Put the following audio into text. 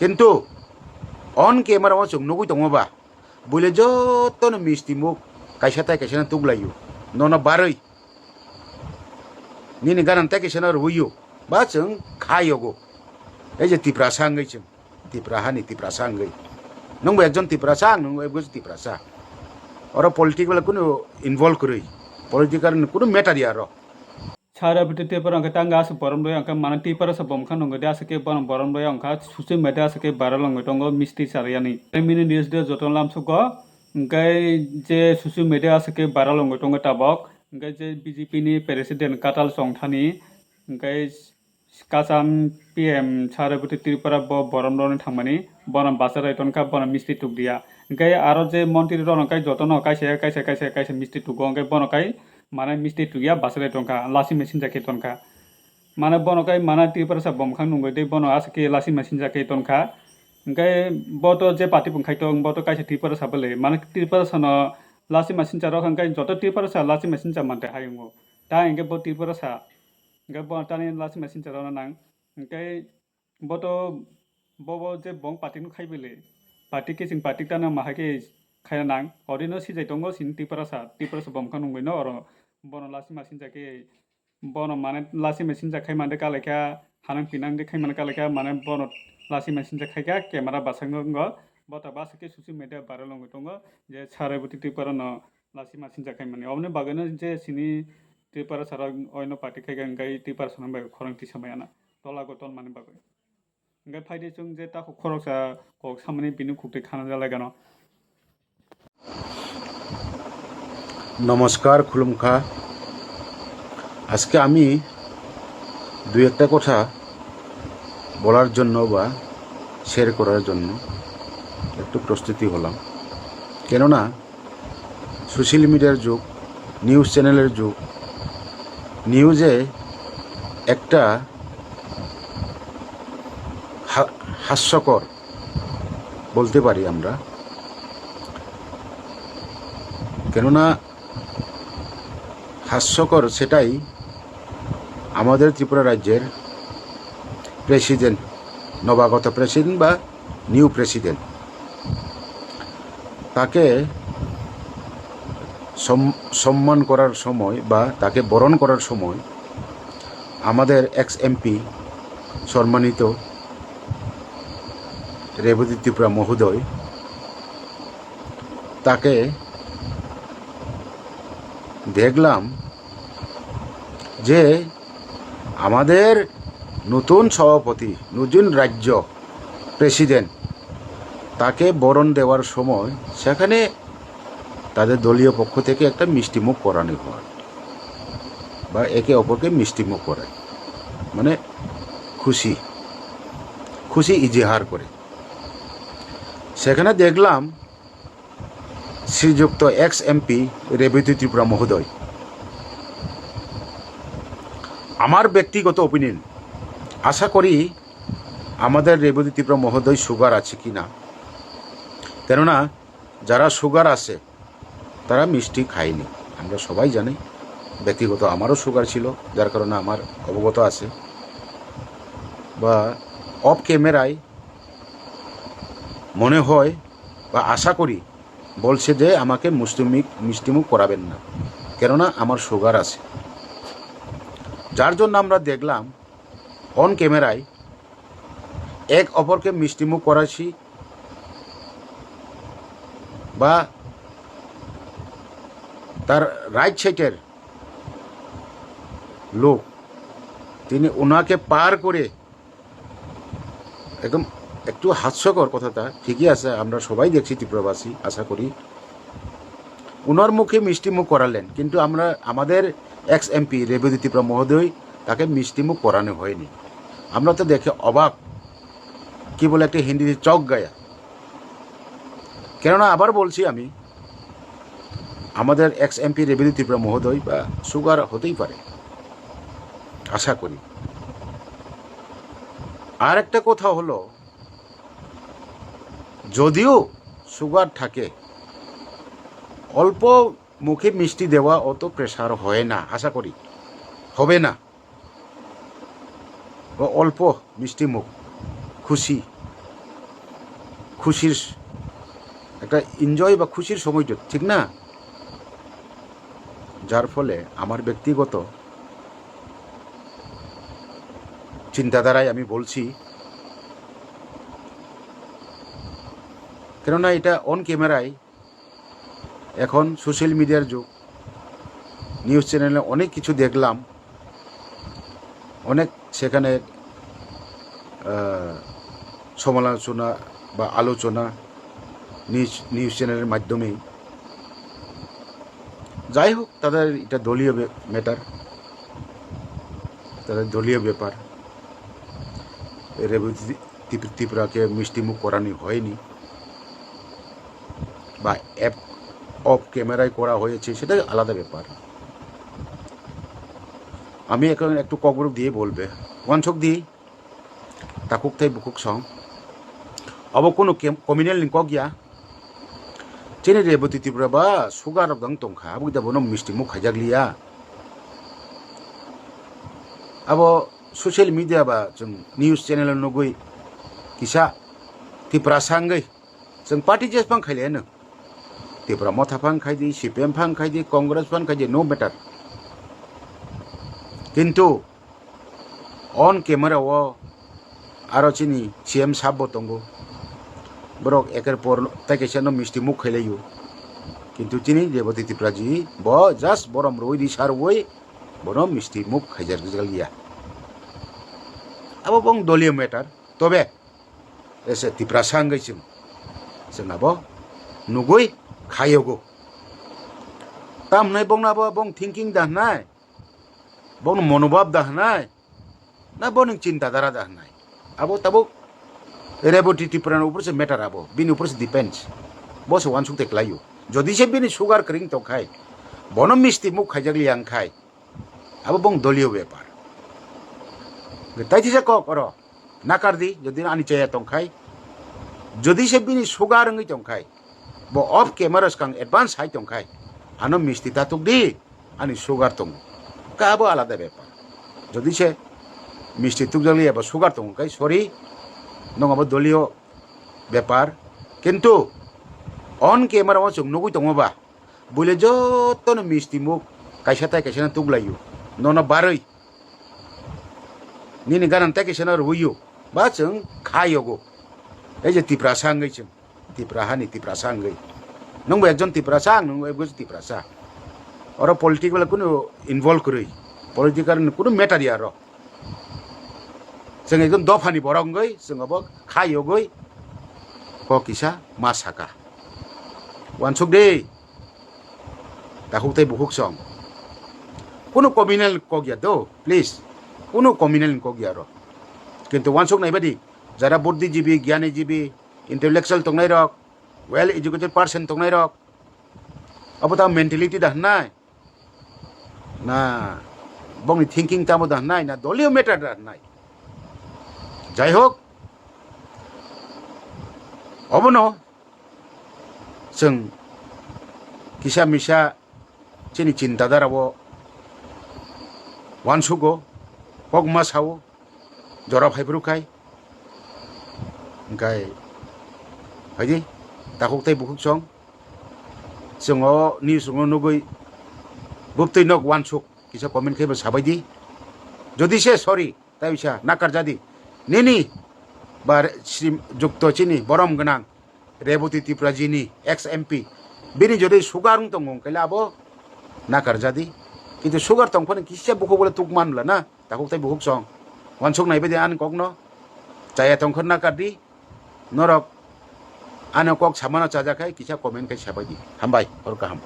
কিন্তু on camera ও চোখ নগুই দङबा বলে যতনো মিষ্টি মুখ কাইসা তাই কাইসা তুগলাইও ননা বারই নিনি গানান তাই কাইসা রুইও বা जों খাইওগো এই যে তিপ্রাসা আঙ্গै जों তিপ্রাহানি তিপ্রাসা আঙ্গै नंबो একজন তিপ্রাসা नंबो একজন তিপ্রাসা ওরা পলিটিক্যাল কোনো ইনভলভ করি পলিটিক্যাল কোনো ম্যাটার ইয়ার Cara betul tiap orang kita nggak sebarang doang kan mana tiap orang sebom kan nggak dia sekali barang doang kan susu mereka sekali barang nggak tunggu misti cariani. Ini news dia jodoh lam suka nggak je susu mereka sekali barang nggak tunggu tabok nggak je BJP ni presiden katal song thani nggak kasam PM cara betul tiap orang barang doang thamani barang pasar itu kan barang misti tuk dia nggak aro je montir orang kan jodoh no kaisa misti tuk nggak barang kai mana misti tuya basre tonka lasi mesin jake tonka mana bono kai mana ti persa bom khang nungoi de bono asake lasi mesin jake tonka ngai boto je pati pungkai tong boto kai ti persa bele mana ti persa no lasi mesin jaro khang kai joto ti persa lasi mesin ja mante hayungo ta ngai bo ti persa ngai bo tani lasi mesin jaro nang ngai boto bobo je bong pati nu khai bele pati ke sing pati ta na mahake khai nang odino si jai tongo sin ti persa bom khang nungoi no oro bono lasi mesin jake bono mane lasi mesin jakai mande kaleka hanang pinang de kai mane kaleka mane bono lasi mesin jakai ka camera basango ngo bota basake susu media baralong tongo je sare buti ti parano lasi mesin jakai mane omne bagano je sini ti para sara oino party kai ngai ti para sanam ba khorang ti samayana tola goton mane bagai ngai phaide chung je ta khoroksa kok samani binu khukte khana jalagano নমস্কার খুলুমখা আজকে আমি দুই একটা কথা বলার জন্য বা share করার জন্য একটু প্রস্তুতি হলাম কেননা সোশ্যাল মিডিয়ার যুগ নিউজ চ্যানেলের যুগ নিউজে একটা হাস্যকর বলতে পারি আমরা কেননা হাস্যকর সেটাই আমাদের ত্রিপুরা রাজ্যের প্রেসিডেন্ট নবাগত প্রেসিডেন্ট বা নিউ প্রেসিডেন্ট তাকে সম্মান করার সময় বা তাকে বরণ করার সময় আমাদের এক্স এমপি সম্মানিত রেবতী ত্রিপুরা মহোদয় তাকে দেখলাম যে আমাদের নতুন সভাপতি নতুন রাজ্য প্রেসিডেন্ট তাকে বরণ দেওয়ার সময় সেখানে তাদের দলীয় পক্ষ থেকে একটা মিষ্টিমুখ করানো হয় বা একে অপরকে মিষ্টিমুখ করায় মানে খুশি ইজহার করে সেখানে দেখলাম শ্রীযুক্ত এক্স এমপি রেবতী ত্রিপুরা মহোদয় আমার ব্যক্তিগত ওপিনিয়ন আশা করি আমাদের রেবতী ত্রিপুরা মহোদয় সুগার আছে কি না কেননা যারা সুগার আছে তারা মিষ্টি খায়নি আমরা সবাই জানি ব্যক্তিগত আমারও সুগার ছিল যার কারণে আমার অবগত আছে বা অফ ক্যামেরায় মনে হয় বা আশা করি বলছে যে আমাকে মিষ্টিমুখ করাবেন না কেননা আমার সুগার আছে যার জন্য আমরা দেখলাম অন ক্যামেরায় এক অপরকে মিষ্টিমুখ করাচ্ছি বা তার রাইট সাইডের লোক তিনি ওনাকে পার করে একদম একটু হাস্যকর কথাটা ঠিকই আছে আমরা সবাই দেখছি ত্রিপুরাবাসী আশা করি ওনার মুখে মিষ্টিমুখ করালেন কিন্তু আমরা আমাদের এক্স এমপি রেবতী ত্রিপুরা মহোদয় তাকে মিষ্টিমুখ করানো হয়নি আমরা তো দেখে অবাক কি বলে একটা হিন্দিতে চক গায়া কেননা আবার বলছি আমি আমাদের এক্স এমপি রেবতী ত্রিপুরা মহোদয় বা সুগার হতেই পারে আশা করি আর একটা কথা হলো যদিও সুগার থাকে অল্প মুখে মিষ্টি দেওয়া অত প্রেসার হয় না আশা করি হবে না অল্প মিষ্টি মুখ খুশি খুশির একটা এনজয় বা খুশির সময়টা, ঠিক না? যার ফলে আমার ব্যক্তিগত চিন্তাধারায় আমি বলছি, কেননা এটা অন ক্যামেরায়, এখন সোশ্যাল মিডিয়ার যুগ, নিউজ চ্যানেলে অনেক কিছু দেখলাম, অনেক সেখানে সমালোচনা বা আলোচনা নিউজ চ্যানেলের মাধ্যমেই। যাই হোক, তাদের এটা দলীয় ম্যাটার, তাদের দলীয় ব্যাপার। রেবতী ত্রিপুরাকে মিষ্টিমুখ করানো হয়নি বা অ্যাপ অফ ক্যামেরায় করা হয়েছে, সেটা আলাদা ব্যাপার। আমি এখন একটু কগ্রুপ দিয়ে বলবে ওয়ানছক দি তাকুক থাই বুকুক সং अब কোনো কমিউনাল লিঙ্কক গিয়া চেনে রেবতী ত্রিপুরা বা সুগার দং টংখা আবু दा বনো মিষ্টিমুখ খাইজাগলিয়া अब ससियेल मिडिया बा जों निउज चैनल नगै किसा त्रिपुरा सांगै जों पार्टी जेसबां खाइलेनो त्रिपुरा मथाफां खाइदि सिपिएम फां खाइदि कांग्रेस फां खाइदि नो मैटर, किन्तु ऑन कैमरा वो आरो चिनी सीएम साबो तंगो बरक एकर पर ताकेसेनो मिष्टि मुख खाइलायो, किन्तु चिनी रेबतী ত্রিপুরা जी ब जास्ट बरम रोइ रिसार वइ बरम मिष्टि मुख खाइजागलिया। अब बं दलीय मैटर तबे एसे ত্রিপুরা सांगै जोंनाबो नुगै खायोगो तामनाय बंनाबो बं थिंकिं दाहनाय बं मनोभाब दाहनाय ना बं चिंताधारा दाहनाय अब तबो रेबतী ত্রিপুরার ऊपर से मैटर अब बिनि ऊपर से डिपेंड्स बस वन सुख देखलायो जदि से बिनि सुगार क्रिंग तो खाय बन मिष्टि मुख खाइजागलिया खाय अब बं दलीय व्यापार ताइथिसे क कर नाकार दी जदि आनी चाया तंखाय जदि से बिनि सुगार रंगै तंखाय ब ऑफ कैमरा स्कां एडवांस हाय तंखाय आनो मिष्टि तातुक दी आनी सुगार तंग काबो आलादा व्यापार जदि से मिष्टि तुकजागलिया बा सुगार तंग खाय सरी नङाबा दलीय व्यापार, किन्तु ऑन कैमरा जों नुगै दङबा बुले जतनो मिष्टि मुख कायसा ताय कायसा तुगलायो नना बारै निनि गानान ताय कायसा रुयो बा जों खायोगो এই যে ত্রিপুরা सांगै जों ত্রিপুরা हानि ত্রিपुরা सांगै नंबो एकजन ত্রিপুরা सांग नंबो एकजन ত্রিপুরা सा और पॉलिटिकल कुनो इनवल्व करै पॉलिटिकल कुनो मैटर या र जों एकदम दफानि बरंगै जोंबो खायोगै क किसा मासाका वानसुक दे ताहुक तै बुहुक सं कुनो कमिउनाल कगिया दो प्लीज कुनो कमिउनाल कगिया र किन्तु वानसुक नायबादि যারা বুদ্ধিজীবী জ্ঞানীজীবী ইন্টেলেকচুয়াল তংনাই রক ওয়েল এডুকেটেড পার্সন তংনাই রক अब ता मेंटालिटी दाहनाय ना बंनि थिंकिंग तामो दाहनाय ना दलीय मैटर दाहनाय যাই হোক अबनो जों किसा मिसा चिनि चिन्ताधाराबो वानसुगो कगमा सावो जरा फाइब्रुखाय ओंखाय हायदि ताकुक तै बुकुक सं जोङो निउस नुगै बुबतै नक वानसुक किसा कमेन्ट खाइबा साबायदि जदि से सरी ताइसा नाकार जादि निनि बा जुक्त चिनि बरम गोनां रेबतী ত্রিপুরা जिनि एक्स एमपी बिनि जदि सुगार दङ ओंखायला आबो नाकार जादि किन्तु सुगार तंफानि किसा बुकु बोले तुक मानला ना ताकुक तै बुकुक सं वानसुक नायबादि आन कगनो जाया तंखर नाकार दि नरक आनो कक सामाना चाजाखाय किसा कमेन्ट खाय साबायदि हामबाय हर गाहाम।